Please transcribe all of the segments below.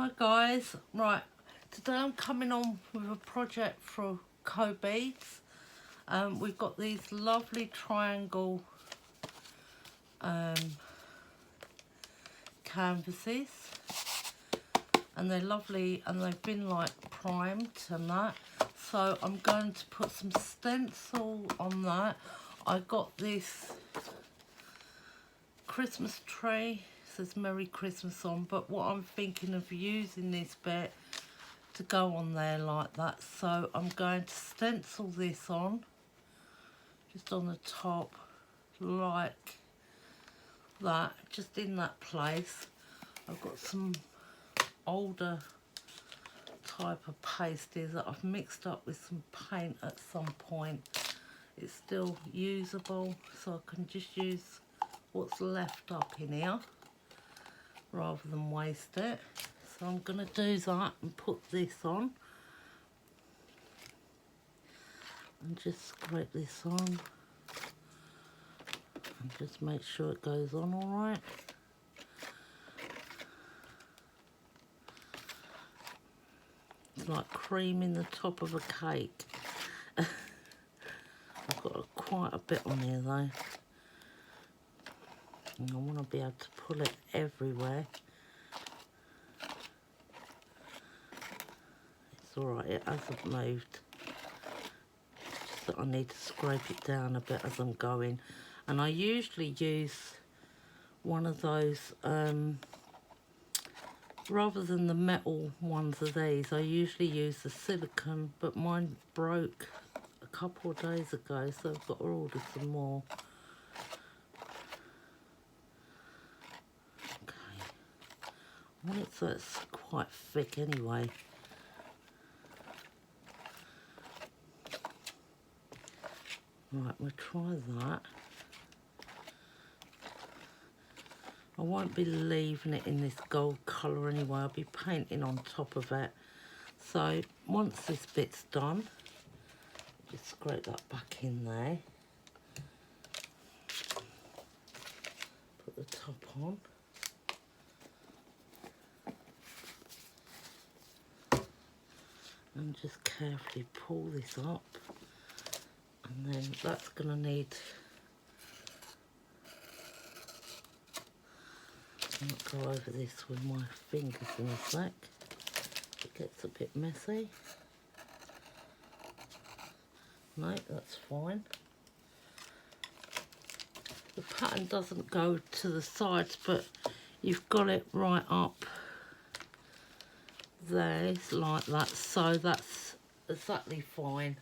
Hi guys, right, today I'm coming on with a project for Cobeads. We've got these lovely triangle canvases, and they're lovely and they've been like primed and that. So I'm going to put some stencil on that. I got this Christmas tree, says Merry Christmas on, but what I'm thinking of using this bit to go on there like that, so I'm going to stencil this on just on the top like that, just in that place. I've got some older type of pasty that I've mixed up with some paint at some point. It's still usable, so I can just use what's left up in here rather than waste it. So I'm going to do that and put this on and just scrape this on and just make sure it goes on all right. It's like cream in the top of a cake. I've got quite a bit on here though, and I want to be able to pull it everywhere. It's alright, it hasn't moved. Just that I need to scrape it down a bit as I'm going. And I usually use one of those, rather than the metal ones of these, I usually use the silicone, but mine broke a couple of days ago, so I've got to order some more. Okay, I want it so it's quite thick anyway. Right, we'll try that. I won't be leaving it in this gold colour anyway, I'll be painting on top of it. So once this bit's done, just scrape that back in there. Put the top on. And just carefully pull this up. And then that's going to need, I'll go over this with my fingers in a sec. It gets a bit messy. No, that's fine. The pattern doesn't go to the sides, but you've got it right up there, it's like that, so that's exactly fine.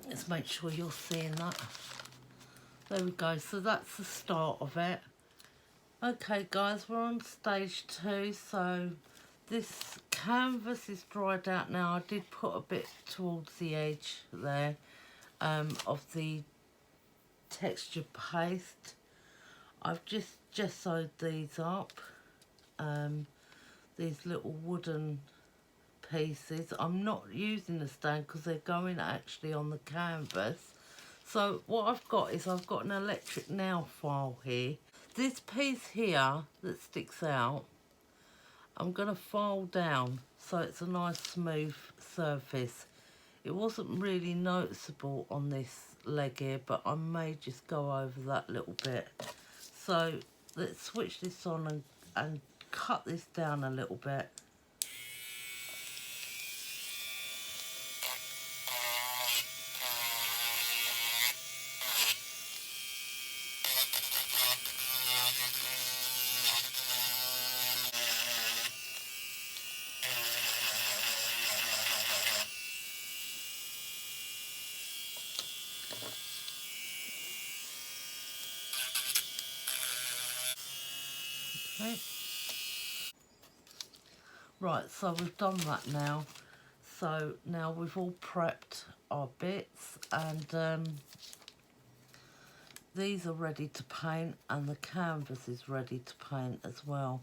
Let's make sure you're seeing that. There we go, so that's the start of it. Okay guys, we're on stage 2, so this canvas is dried out now. I did put a bit towards the edge there of the texture paste. I've just gessoed these up, these little wooden pieces. I'm not using the stand because they're going actually on the canvas. So what I've got is I've got an electric nail file here. This piece here that sticks out, I'm going to file down so it's a nice smooth surface. It wasn't really noticeable on this leg here, but I may just go over that little bit. So let's switch this on and cut this down a little bit. Okay. Right, so we've done that now. So now we've all prepped our bits, and these are ready to paint, and the canvas is ready to paint as well.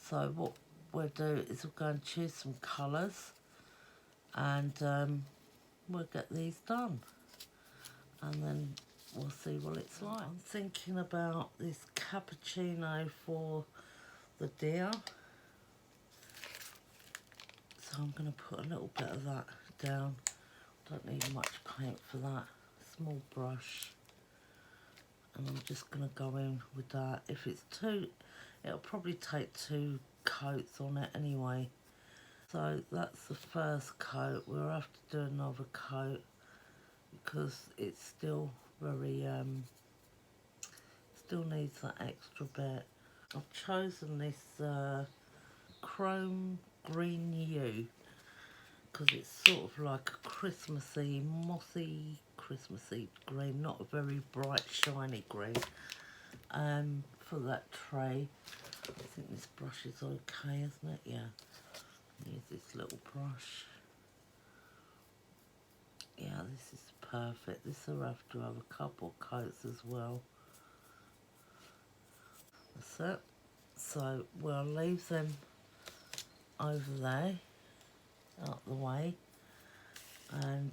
So what we'll do is we're going to choose some colours, and we'll get these done, and then we'll see what it's like. I'm thinking about this cappuccino for the deer. So I'm going to put a little bit of that down. Don't need much paint for that. Small brush. And I'm just going to go in with that. If it's too, it'll probably take 2 coats on it anyway. So that's the first coat. We'll have to do another coat because it's still very, still needs that extra bit. I've chosen this chrome green hue because it's sort of like a Christmassy, mossy, Christmassy green, not a very bright, shiny green. For that tray, I think this brush is okay, isn't it? Yeah. Use this little brush. Yeah, this is perfect. This will have to have a couple coats as well. That's it. So we'll leave them over there, out the way, and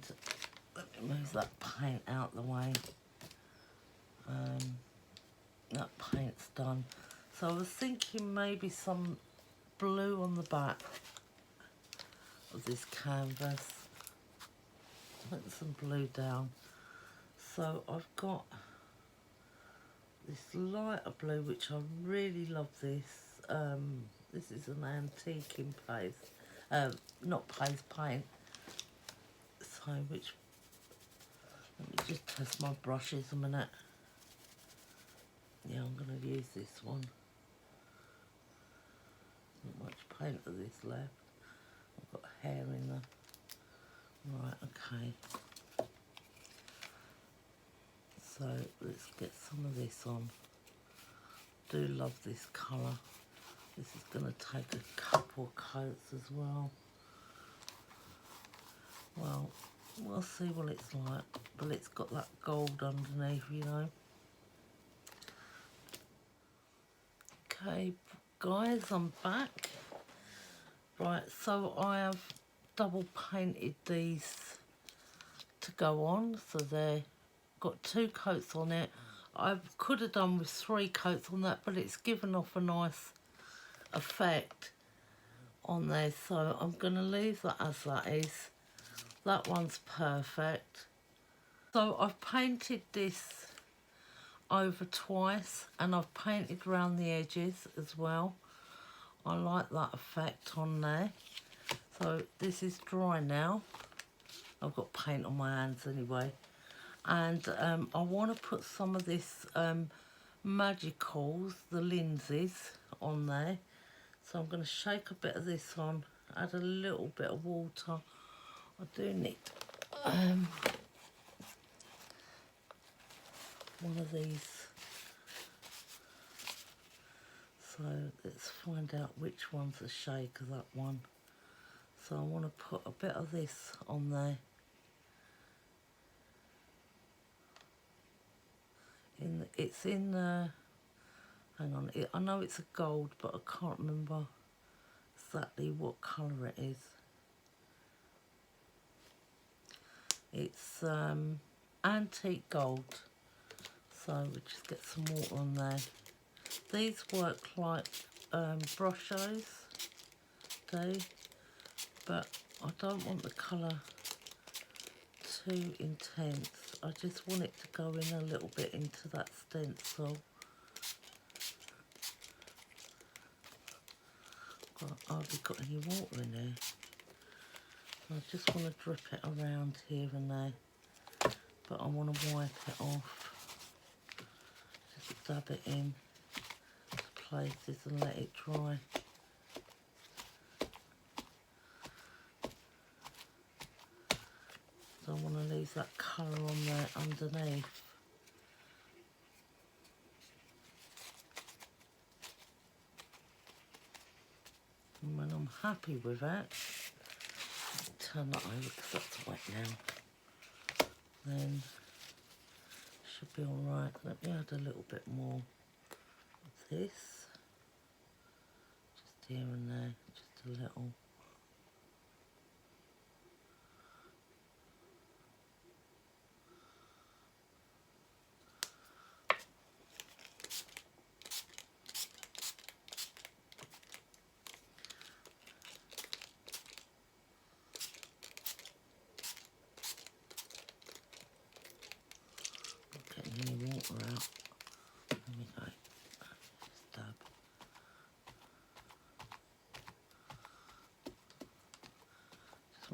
let me move that paint out the way. That paint's done. So I was thinking maybe some blue on the back of this canvas. Put some blue down. So I've got this lighter blue, which I really love this. This is an antique in paste, not paste, paint. So which, let me just test my brushes a minute. Yeah, I'm going to use this one. Not much paint of this left. I've got hair in there. Right, okay. So let's get some of this on. Do love this colour. This is going to take a couple of coats as well. Well, we'll see what it's like. But it's got that gold underneath, you know. Okay, guys, I'm back. Right, so I have double painted these to go on. So they've got 2 coats on it. I could have done with 3 coats on that, but it's given off a nice effect on there. So I'm going to leave that as that is. That one's perfect. So I've painted this over twice, and I've painted around the edges as well. I like that effect on there. So this is dry now. I've got paint on my hands anyway. And I want to put some of this Magicals, the lenses, on there. So I'm going to shake a bit of this on, add a little bit of water. I do need one of these. So let's find out which one's a shake of that one. So I want to put a bit of this on there. It's in hang on, I know it's a gold, but I can't remember exactly what colour it is. It's antique gold. So we just get some water on there. These work like brushos do, but I don't want the colour too intense. I just want it to go in a little bit into that stencil. I've hardly got any water in there. I just want to drip it around here and there, but I want to wipe it off. Just dab it in places and let it dry. So I want to leave that colour on there underneath. And when I'm happy with it, turn that over because that's wet now. Then should be alright. Let me add a little bit more of this. Just here and there, just a little.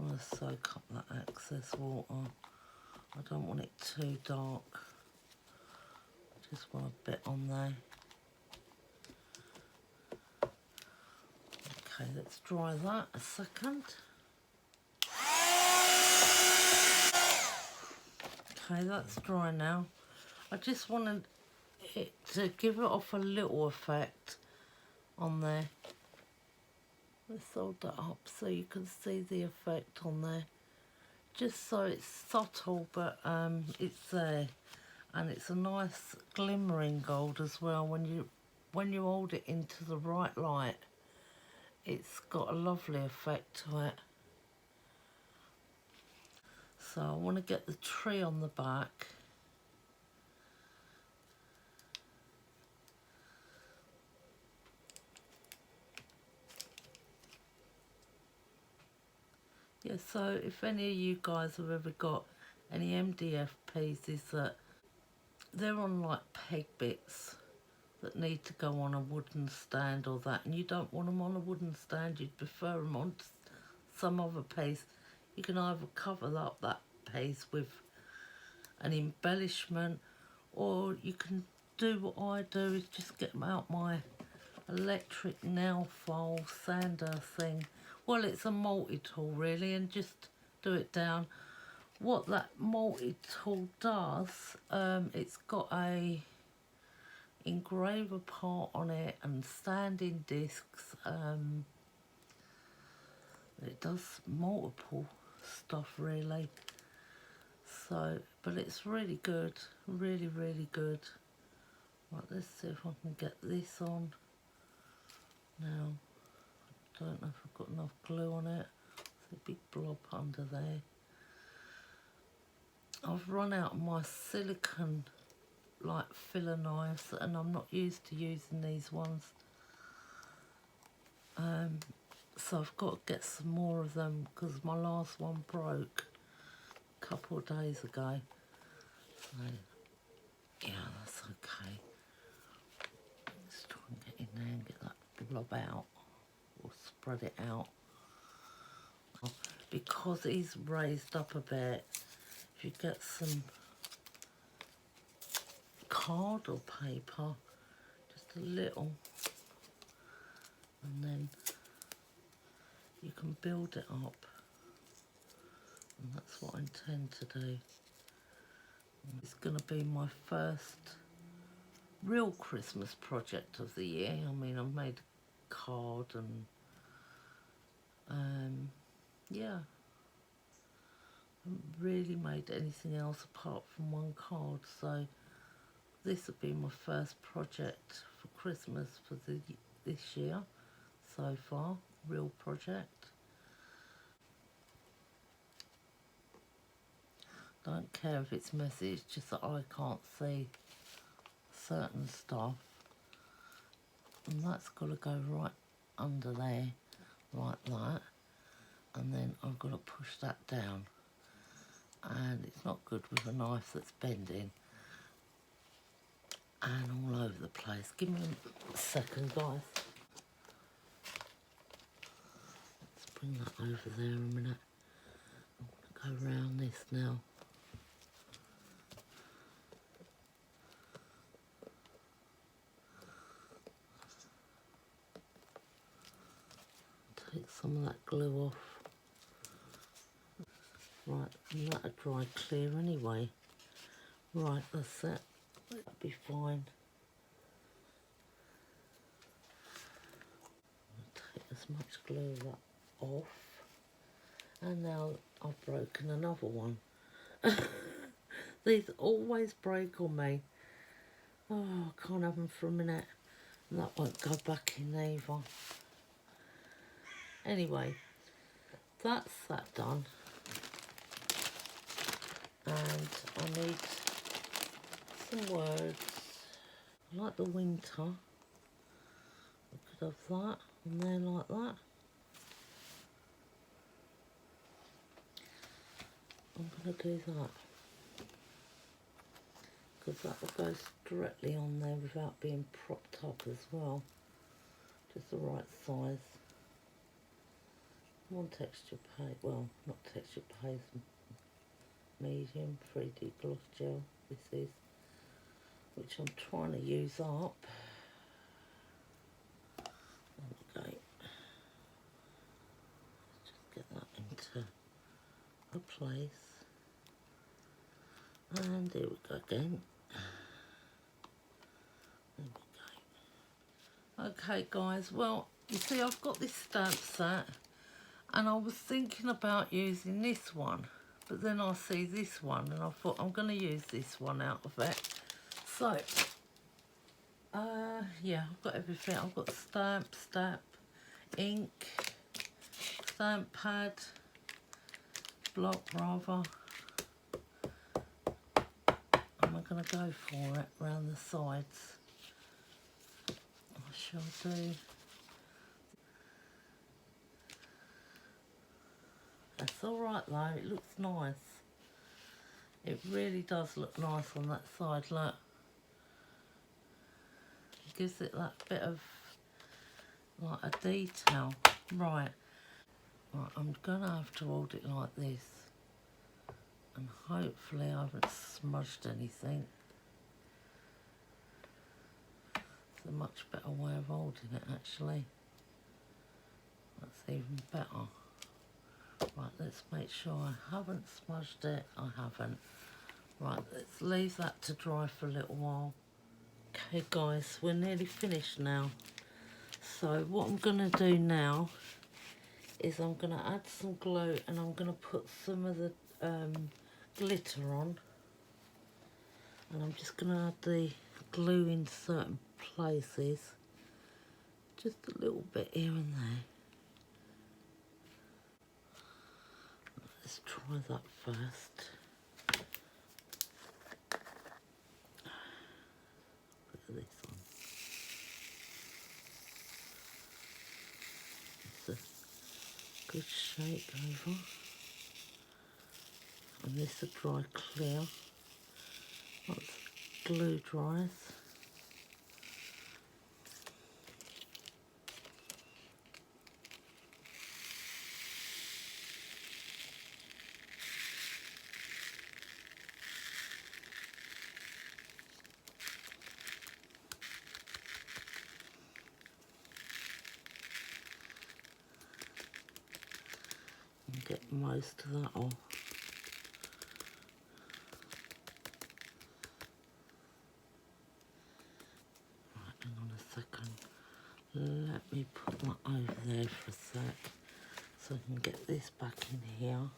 want to soak up that excess water. I don't want it too dark. I just want a bit on there. Okay, let's dry that a second. Okay, that's dry now. I just wanted it to give it off a little effect on there. Let's hold that up so you can see the effect on there. Just so it's subtle, but it's there, and it's a nice glimmering gold as well. When you hold it into the right light, it's got a lovely effect to it. So I want to get the tree on the back. Yeah, so if any of you guys have ever got any MDF pieces that they're on like peg bits that need to go on a wooden stand or that, and you don't want them on a wooden stand, you'd prefer them on some other piece, you can either cover up that piece with an embellishment, or you can do what I do, is just get out my electric nail file sander thing. Well, it's a multi-tool really, and just do it down. What that multi-tool does, it's got a engraver part on it and sanding discs. It does multiple stuff really. So, but it's really good, really, really good. Right, let's see if I can get this on now. I don't know if I've got enough glue on it. There's a big blob under there. I've run out of my silicone like filler knives, and I'm not used to using these ones. So I've got to get some more of them because my last one broke a couple of days ago. So yeah, that's okay. Let's try and get in there and get that blob out, or spread it out. Because he's raised up a bit, if you get some card or paper, just a little, and then you can build it up, and that's what I intend to do. It's going to be my first real Christmas project of the year. I mean, I've made a card and yeah, I haven't really made anything else apart from one card, so this will be my first project for Christmas for this year so far, real project. Don't care if it's messy, it's just that I can't see certain stuff, and that's got to go right under there like that, and then I've got to push that down, and it's not good with a knife that's bending and all over the place. Give me a second, guys. Let's bring that over there a minute. I'm going to go around this now. Take some of that glue off. Right, and that'll dry clear anyway. Right, that's it. That'll be fine. Take as much glue as that off. And now I've broken another one. These always break on me. Oh, I can't have them for a minute. And that won't go back in either. Anyway, that's that done. And I need some words. I like the winter. I could have that and there like that. I'm going to do that, because that will go directly on there without being propped up as well. Just the right size. One texture paste, well, not texture paste, medium 3D gloss gel this is, which I'm trying to use up. Okay, just get that into a place, and there we go again. There we go. Okay guys, well, you see I've got this stamp set, and I was thinking about using this one, but then I see this one and I thought I'm going to use this one out of it. So, yeah, I've got everything. I've got stamp, ink, stamp pad, block rather. And we're going to go for it round the sides. I shall do. That's alright though, it looks nice. It really does look nice on that side, look. It gives it that bit of, like, a detail. Right, I'm gonna have to hold it like this. And hopefully I haven't smudged anything. It's a much better way of holding it actually. That's even better. Right, let's make sure I haven't smudged it. I haven't. Right, let's leave that to dry for a little while. Okay guys, we're nearly finished now. So what I'm going to do now is I'm going to add some glue, and I'm going to put some of the glitter on. And I'm just going to add the glue in certain places. Just a little bit here and there. Let's try that first. Put this on. It's a good shake over. And this will dry clear once glue dries. And get most of that off. Right, hang on a second. Let me put that over there for a sec so I can get this back in here.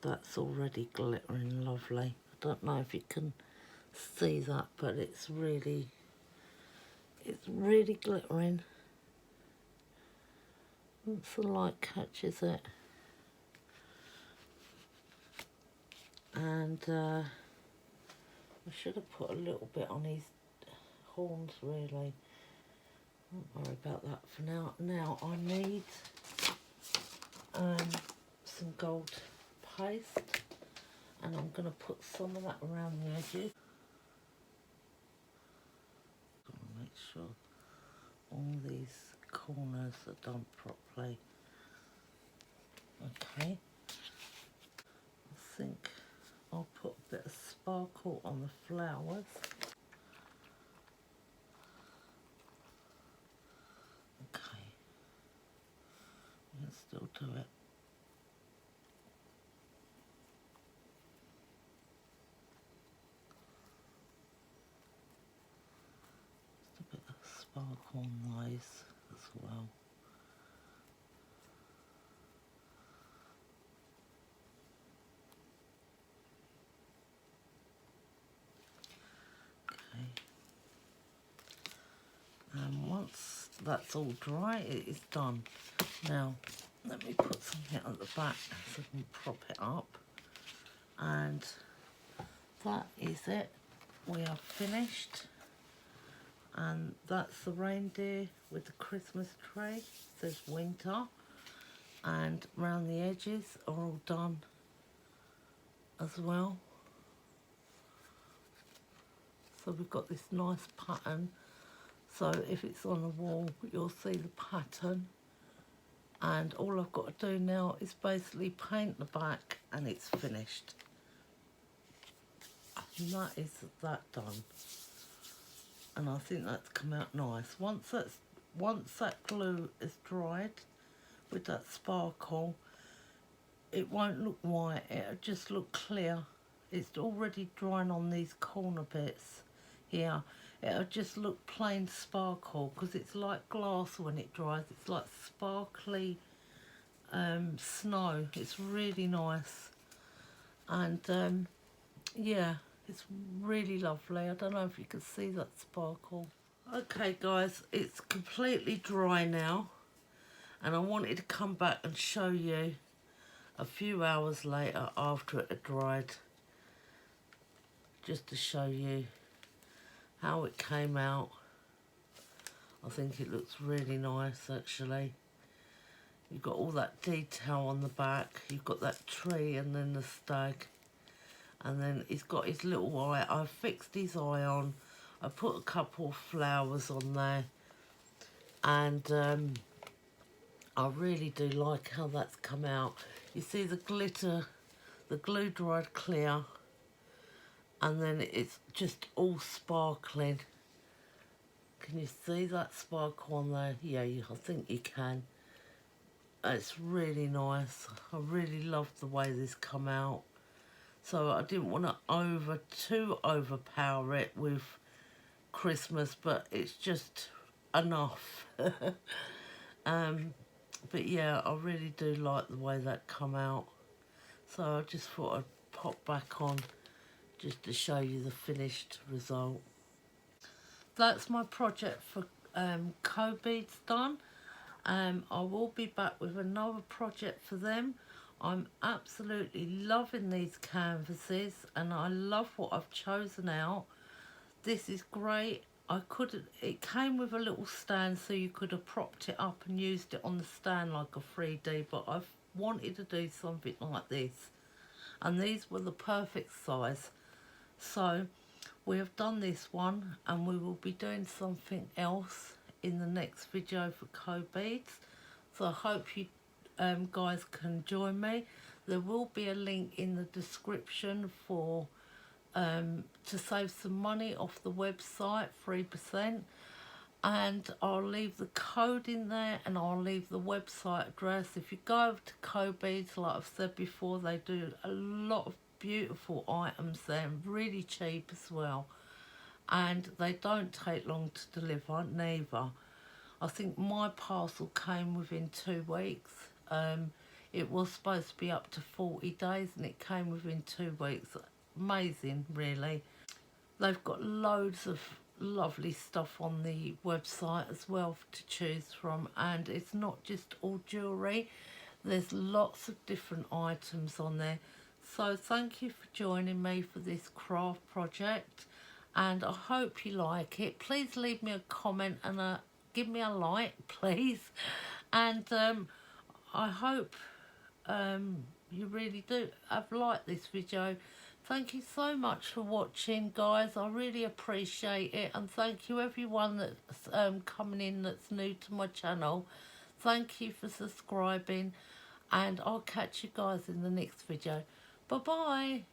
That's already glittering lovely. I don't know if you can see that, but it's really glittering. Once the light catches it. And I should have put a little bit on his horns really. Don't worry about that for now. Now I need some gold paste, and I'm going to put some of that around the edges. Make sure all these corners are done properly. Okay, I think I'll put a bit of sparkle on the flowers. Okay, we can still do it. Just a bit of sparkle on those as well. And once that's all dry, it is done. Now, let me put something at the back so I can prop it up. And that is it. We are finished. And that's the reindeer with the Christmas tree. It says winter. and round the edges are all done as well. So we've got this nice pattern, so if it's on the wall you'll see the pattern, and all I've got to do now is basically paint the back and it's finished. And that is that done, and I think that's come out nice. Once that glue is dried with that sparkle, it won't look white, it'll just look clear. It's already drying on these corner bits here. It'll just look plain sparkle, because it's like glass when it dries. It's like sparkly snow. It's really nice, and yeah, it's really lovely. I don't know if you can see that sparkle. Okay guys, it's completely dry now, and I wanted to come back and show you a few hours later after it had dried, just to show you how it came out. I think it looks really nice actually. You've got all that detail on the back, you've got that tree and then the stag, and then he's got his little eye. I fixed his eye on, I put a couple of flowers on there, and I really do like how that's come out. You see the glitter, the glue dried clear, and then it's just all sparkling. Can you see that sparkle on there? Yeah, I think you can. It's really nice. I really love the way this come out. So I didn't want to overpower it with Christmas, but it's just enough. But yeah, I really do like the way that come out. So I just thought I'd pop back on just to show you the finished result. That's my project for Cobeads done. I will be back with another project for them. I'm absolutely loving these canvases, and I love what I've chosen out. This is great. It came with a little stand, so you could have propped it up and used it on the stand like a 3D, but I've wanted to do something like this, and these were the perfect size. So we have done this one, and we will be doing something else in the next video for Cobeads. So I hope you guys can join me. There will be a link in the description for to save some money off the website, 3%, and I'll leave the code in there, and I'll leave the website address. If you go over to Cobeads, like I've said before, they do a lot of beautiful items there, really cheap as well, and they don't take long to deliver neither. I think my parcel came within 2 weeks. It was supposed to be up to 40 days, and it came within 2 weeks. Amazing, really. They've got loads of lovely stuff on the website as well to choose from, and it's not just all jewellery. There's lots of different items on there. So thank you for joining me for this craft project, and I hope you like it. Please leave me a comment and give me a like, please, and I hope you really do have liked this video. Thank you so much for watching, guys. I really appreciate it, and thank you everyone that's coming in that's new to my channel. Thank you for subscribing, and I'll catch you guys in the next video. Bye bye.